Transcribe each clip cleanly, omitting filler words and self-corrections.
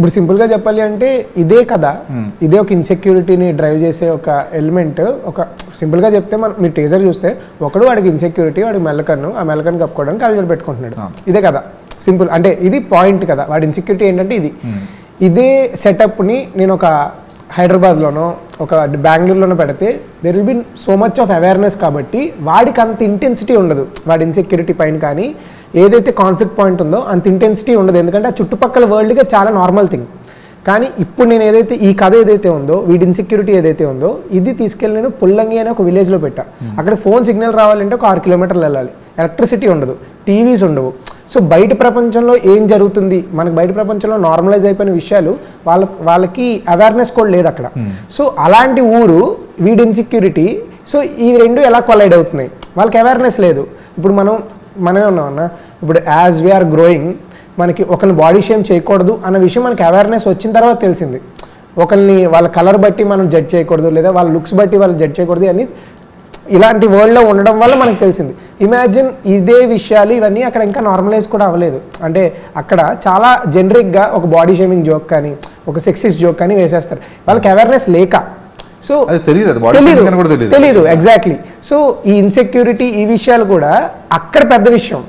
ఇప్పుడు సింపుల్గా చెప్పాలి అంటే ఇదే కదా, ఇదే ఒక ఇన్సెక్యూరిటీని డ్రైవ్ చేసే ఒక ఎలిమెంట్. ఒక సింపుల్గా చెప్తే మీరు టీజర్ చూస్తే ఒకడు వాడికి ఇన్సెక్యూరిటీ, వాడికి మెల్లకన్ను, ఆ మెల్లకన్ను కప్పుకోవడానికి కాల్జర్ పెట్టుకుంటున్నాడు. ఇదే కదా సింపుల్ అంటే, ఇది పాయింట్ కదా. వాడి ఇన్సెక్యూరిటీ ఏంటంటే ఇది. ఇదే సెటప్ని నేను ఒక హైదరాబాద్లోనో ఒక బెంగళూరులోనో పెడితే there will be so much of awareness. కాబట్టి వాడికి అంత ఇంటెన్సిటీ ఉండదు వాడి ఇన్సెక్యూరిటీ పైన. కానీ ఏదైతే కాన్ఫ్లిక్ట్ పాయింట్ ఉందో అంత ఇంటెన్సిటీ ఉండదు, ఎందుకంటే ఆ చుట్టుపక్కల వరల్డ్గా చాలా నార్మల్ థింగ్. కానీ ఇప్పుడు నేను ఏదైతే ఈ కథ ఏదైతే ఉందో, వీడి ఇన్సెక్యూరిటీ ఏదైతే ఉందో, ఇది తీసుకెళ్ళి నేను పుల్లంగి అనే ఒక విలేజ్లో పెట్టా. అక్కడ ఫోన్ సిగ్నల్ రావాలంటే ఒక 6 కిలోమీటర్లు వెళ్ళాలి. ఎలక్ట్రిసిటీ ఉండదు, టీవీస్ ఉండవు. సో బయట ప్రపంచంలో ఏం జరుగుతుంది, మనకు బయట ప్రపంచంలో నార్మలైజ్ అయిపోయిన విషయాలు వాళ్ళకి అవేర్నెస్ కూడా లేదు అక్కడ. సో అలాంటి ఊరు, వీడి ఇన్సెక్యూరిటీ, సో ఈ రెండు ఎలా కొలైడ్ అవుతున్నాయి, వాళ్ళకి అవేర్నెస్ లేదు. ఇప్పుడు మనమే ఉన్నామన్నా, ఇప్పుడు యాజ్ వీఆర్ గ్రోయింగ్ మనకి ఒకరిని బాడీ షేమ్ చేయకూడదు అన్న విషయం మనకి అవేర్నెస్ వచ్చిన తర్వాత తెలిసింది. ఒకరిని వాళ్ళ కలర్ బట్టి మనం జడ్జ్ చేయకూడదు, లేదా వాళ్ళ లుక్స్ బట్టి వాళ్ళు జడ్జ్ చేయకూడదు అని ఇలాంటి వరల్డ్లో ఉండడం వల్ల మనకు తెలిసింది. ఇమాజిన్ ఇదే విషయాలు ఇవన్నీ అక్కడ ఇంకా నార్మలైజ్ కూడా అవ్వలేదు. అంటే అక్కడ చాలా జనరిక్గా ఒక బాడీ షేమింగ్ జోక్ కానీ, ఒక సెక్సిస్ట్ జోక్ కానీ వేసేస్తారు, వాళ్ళకి అవేర్నెస్ లేక. సో తెలీదు ఎగ్జాక్ట్లీ. సో ఈ ఇన్సెక్యూరిటీ, ఈ విషయాలు కూడా అక్కడ పెద్ద విషయం.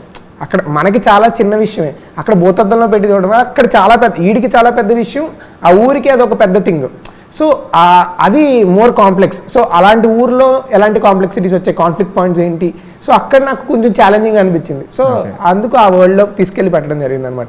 అక్కడ మనకి చాలా చిన్న విషయమే, అక్కడ భూతద్దంలో పెట్టి చూడడం అక్కడ చాలా పెద్ద, ఈడికి చాలా పెద్ద విషయం, ఆ ఊరికి అది ఒక పెద్ద థింగ్. సో అది మోర్ కాంప్లెక్స్. సో అలాంటి ఊర్లో ఎలాంటి కాంప్లెక్సిటీస్ వచ్చాయి, కాన్ఫ్లిక్ట్ పాయింట్స్ ఏంటి, సో అక్కడ నాకు కొంచెం ఛాలెంజింగ్ అనిపించింది. సో అందుకు ఆ వరల్డ్లో తీసుకెళ్ళి పెట్టడం జరిగింది అనమాట.